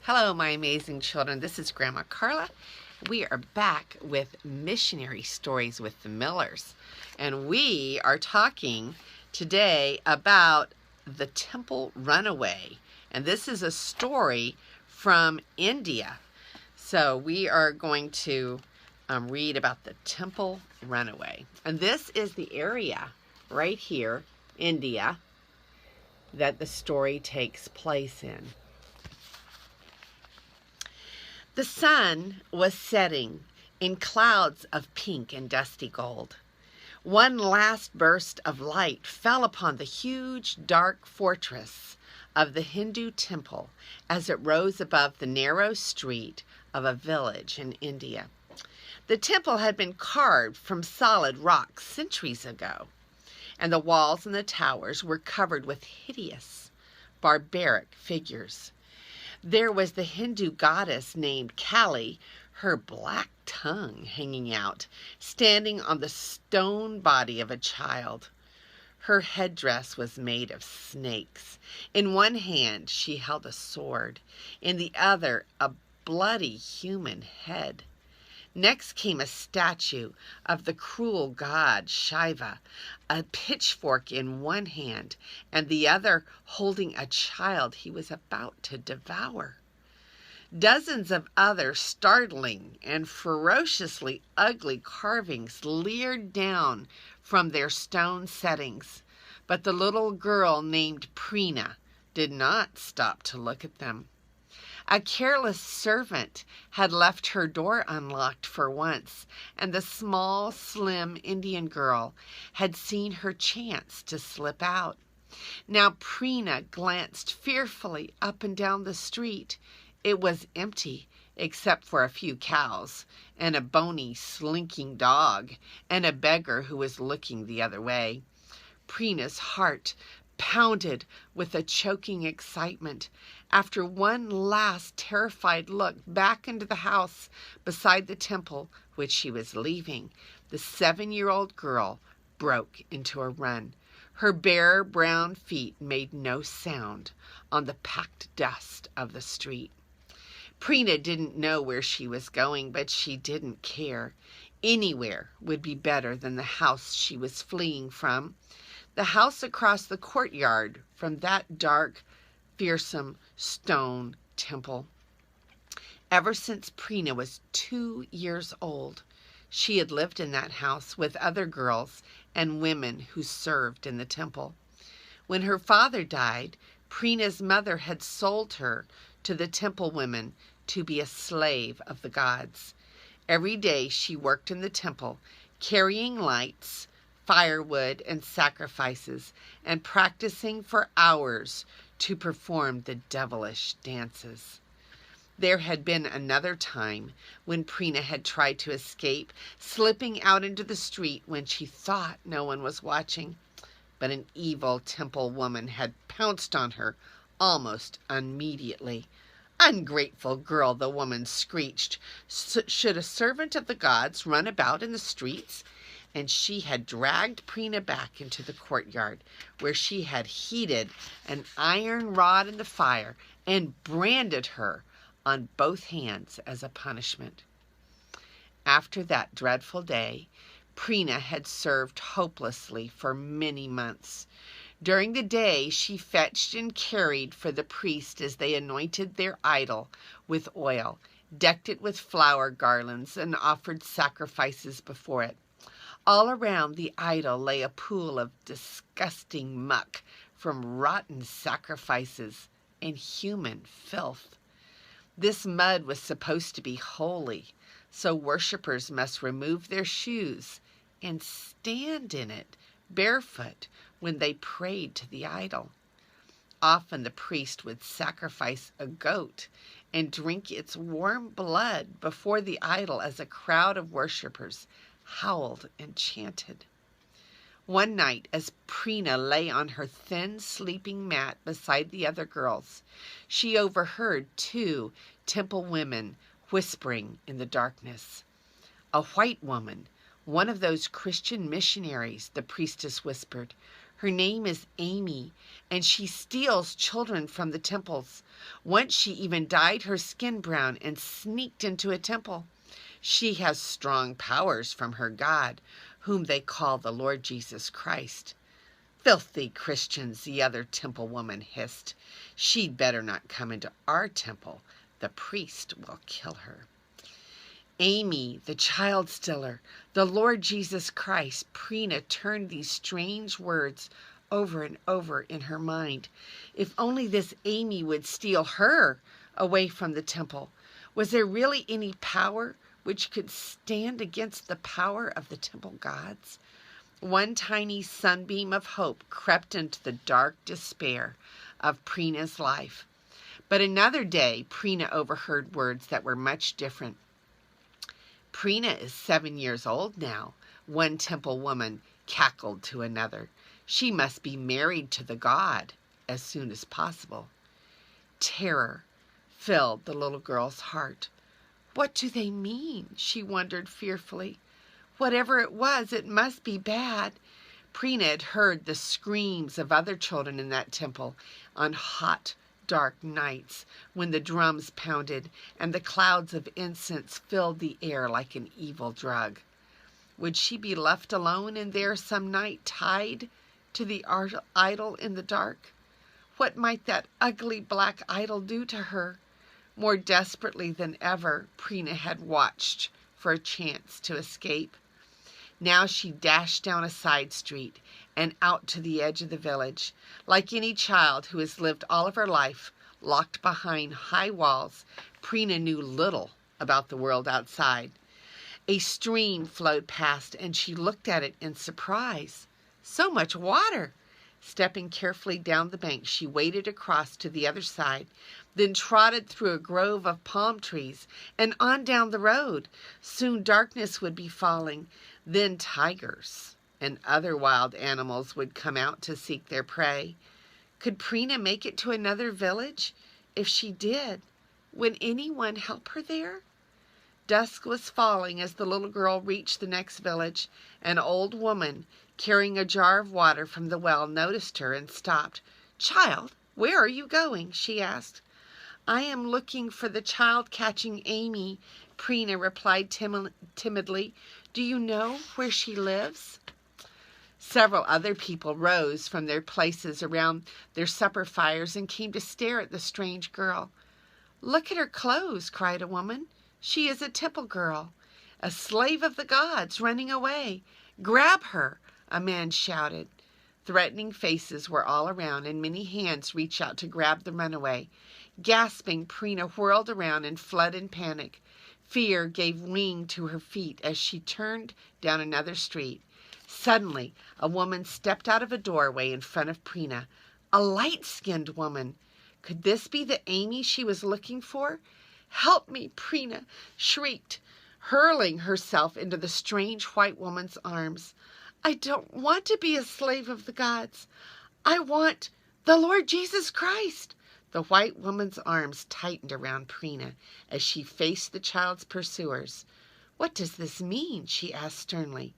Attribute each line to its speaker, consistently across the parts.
Speaker 1: Hello, my amazing children. This is Grandma Carla. We are back with Missionary Stories with the Millers. And we are talking today about the temple runaway. And this is a story from India. So we are going to read about the temple runaway. And this is the area right here, India, that the story takes place in. The sun was setting in clouds of pink and dusty gold. One last burst of light fell upon the huge, dark fortress of the Hindu temple as it rose above the narrow street of a village in India. The temple had been carved from solid rock centuries ago, and the walls and the towers were covered with hideous, barbaric figures. There was the Hindu goddess named Kali, her black tongue hanging out, standing on the stone body of a child. Her headdress was made of snakes. In one hand she held a sword, in the other a bloody human head. Next came a statue of the cruel god Shiva, a pitchfork in one hand and the other holding a child he was about to devour. Dozens of other startling and ferociously ugly carvings leered down from their stone settings, but the little girl named Prina did not stop to look at them. A careless servant had left her door unlocked for once, and the small, slim Indian girl had seen her chance to slip out. Now Prina glanced fearfully up and down the street. It was empty, except for a few cows, and a bony, slinking dog, and a beggar who was looking the other way. Prina's heart pounded with a choking excitement. After one last terrified look back into the house beside the temple which she was leaving, the 7-year-old girl broke into a run. Her bare brown feet made no sound on the packed dust of the street. Prina didn't know where she was going, but she didn't care. Anywhere would be better than the house she was fleeing from. The house across the courtyard from that dark, fearsome stone temple. Ever since Prina was 2 years old, she had lived in that house with other girls and women who served in the temple. When her father died, Prina's mother had sold her to the temple women to be a slave of the gods. Every day she worked in the temple, carrying lights, firewood, and sacrifices, and practicing for hours to perform the devilish dances. There had been another time when Prina had tried to escape, slipping out into the street when she thought no one was watching. But an evil temple woman had pounced on her almost immediately. "Ungrateful girl," the woman screeched. "Should a servant of the gods run about in the streets?" And she had dragged Prina back into the courtyard, where she had heated an iron rod in the fire and branded her on both hands as a punishment. After that dreadful day, Prina had served hopelessly for many months. During the day, she fetched and carried for the priest as they anointed their idol with oil, decked it with flower garlands, and offered sacrifices before it. All around the idol lay a pool of disgusting muck from rotten sacrifices and human filth. This mud was supposed to be holy, so worshippers must remove their shoes and stand in it barefoot when they prayed to the idol. Often the priest would sacrifice a goat and drink its warm blood before the idol as a crowd of worshippers howled and chanted. One night, as Prina lay on her thin sleeping mat beside the other girls, she overheard 2 temple women whispering in the darkness. "A white woman, one of those Christian missionaries," the priestess whispered. Her name is Amy, and she steals children from the temples. Once she even dyed her skin brown and sneaked into a temple. She has strong powers from her God, whom they call the Lord Jesus Christ." "Filthy Christians," the other temple woman hissed. "She'd better not come into our temple. The priest will kill her." Amy, the child stealer, the Lord Jesus Christ. Prina turned these strange words over and over in her mind. If only this Amy would steal her away from the temple. Was there really any power which could stand against the power of the temple gods? One tiny sunbeam of hope crept into the dark despair of Prina's life. But another day, Prina overheard words that were much different. "Prina is 7 years old now," one temple woman cackled to another. "She must be married to the god as soon as possible." Terror filled the little girl's heart. What do they mean? She wondered fearfully. Whatever it was, it must be bad. Prina had heard the screams of other children in that temple on hot, dark nights when the drums pounded and the clouds of incense filled the air like an evil drug. Would she be left alone in there some night, tied to the idol in the dark? What might that ugly black idol do to her? More desperately than ever, Prina had watched for a chance to escape. Now she dashed down a side street and out to the edge of the village. Like any child who has lived all of her life locked behind high walls, Prina knew little about the world outside. A stream flowed past, and she looked at it in surprise. So much water! Stepping carefully down the bank, she waded across to the other side, then trotted through a grove of palm trees and on down the road. Soon darkness would be falling. Then tigers and other wild animals would come out to seek their prey. Could Prina make it to another village? If she did, would anyone help her there? Dusk was falling as the little girl reached the next village. An old woman, carrying a jar of water from the well, noticed her and stopped. "Child, where are you going?" she asked. "I am looking for the child-catching Amy," Prina replied timidly. "Do you know where she lives?" Several other people rose from their places around their supper fires and came to stare at the strange girl. "Look at her clothes," cried a woman. "She is a temple girl, a slave of the gods, running away. Grab her!" a man shouted. Threatening faces were all around, and many hands reached out to grab the runaway. Gasping, Prina whirled around and fled in panic. Fear gave wing to her feet as she turned down another street. Suddenly, a woman stepped out of a doorway in front of Prina. A light-skinned woman. Could this be the Amy she was looking for? "Help me!" Prina shrieked, hurling herself into the strange white woman's arms. "I don't want to be a slave of the gods. I want the Lord Jesus Christ." The white woman's arms tightened around Prina as she faced the child's pursuers. "What does this mean?" she asked sternly.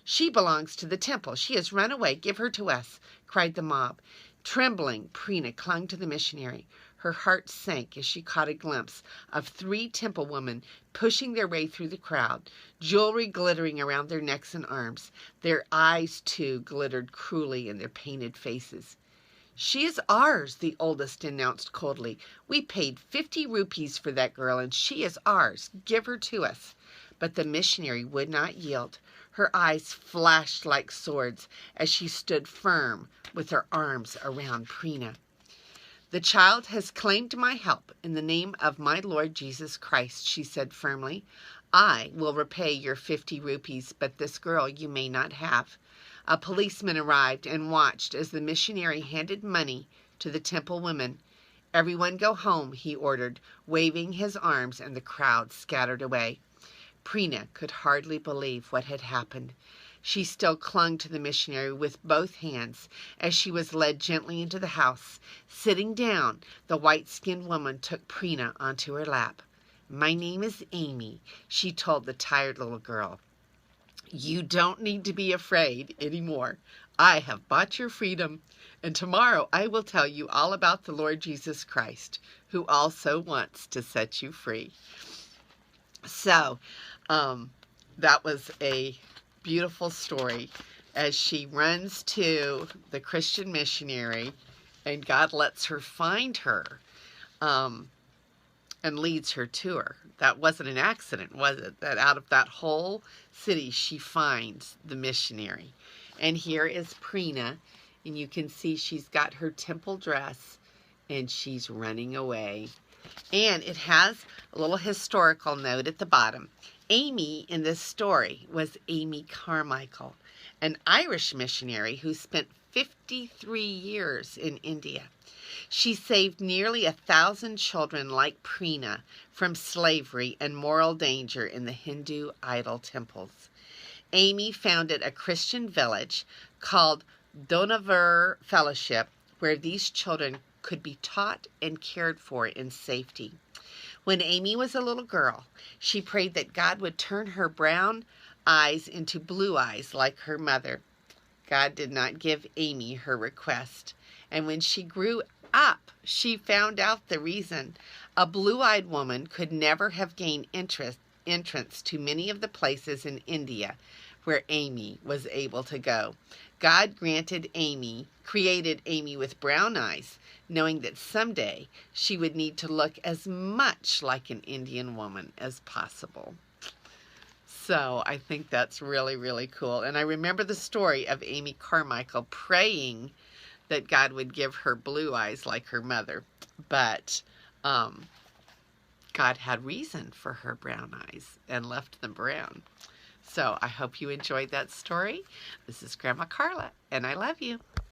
Speaker 1: "She belongs to the temple. She has run away. Give her to us," cried the mob. Trembling, Prina clung to the missionary. Her heart sank as she caught a glimpse of 3 temple women pushing their way through the crowd, jewelry glittering around their necks and arms. Their eyes, too, glittered cruelly in their painted faces. "She is ours," the oldest announced coldly. "We paid 50 rupees for that girl, and she is ours. Give her to us." But the missionary would not yield. Her eyes flashed like swords as she stood firm with her arms around Prina. "The child has claimed my help in the name of my Lord Jesus Christ," she said firmly. "I will repay your 50 rupees, but this girl you may not have." A policeman arrived and watched as the missionary handed money to the temple women. "Everyone go home," he ordered, waving his arms, and the crowd scattered away. Prina could hardly believe what had happened. She still clung to the missionary with both hands as she was led gently into the house. Sitting down, the white-skinned woman took Prina onto her lap. "My name is Amy," she told the tired little girl. "You don't need to be afraid anymore. I have bought your freedom, and tomorrow I will tell you all about the Lord Jesus Christ, who also wants to set you free. So, that was a beautiful story as she runs to the Christian missionary, and God lets her find her, and leads her to her. That wasn't an accident, was it? That out of that whole city, she finds the missionary. And here is Prina, and you can see she's got her temple dress, and she's running away. And it has a little historical note at the bottom. Amy in this story was Amy Carmichael, an Irish missionary who spent 53 years in India. She saved nearly 1,000 children like Prina from slavery and moral danger in the Hindu idol temples. Amy founded a Christian village called Dohnavur Fellowship, where these children could be taught and cared for in safety. When Amy was a little girl, she prayed that God would turn her brown eyes into blue eyes like her mother. God did not give Amy her request, and when she grew up, she found out the reason. A blue-eyed woman could never have gained entrance to many of the places in India where Amy was able to go. God created Amy with brown eyes, knowing that someday she would need to look as much like an Indian woman as possible. So I think that's really, really cool. And I remember the story of Amy Carmichael praying that God would give her blue eyes like her mother. But God had reason for her brown eyes and left them brown. So I hope you enjoyed that story. This is Grandma Carla, and I love you.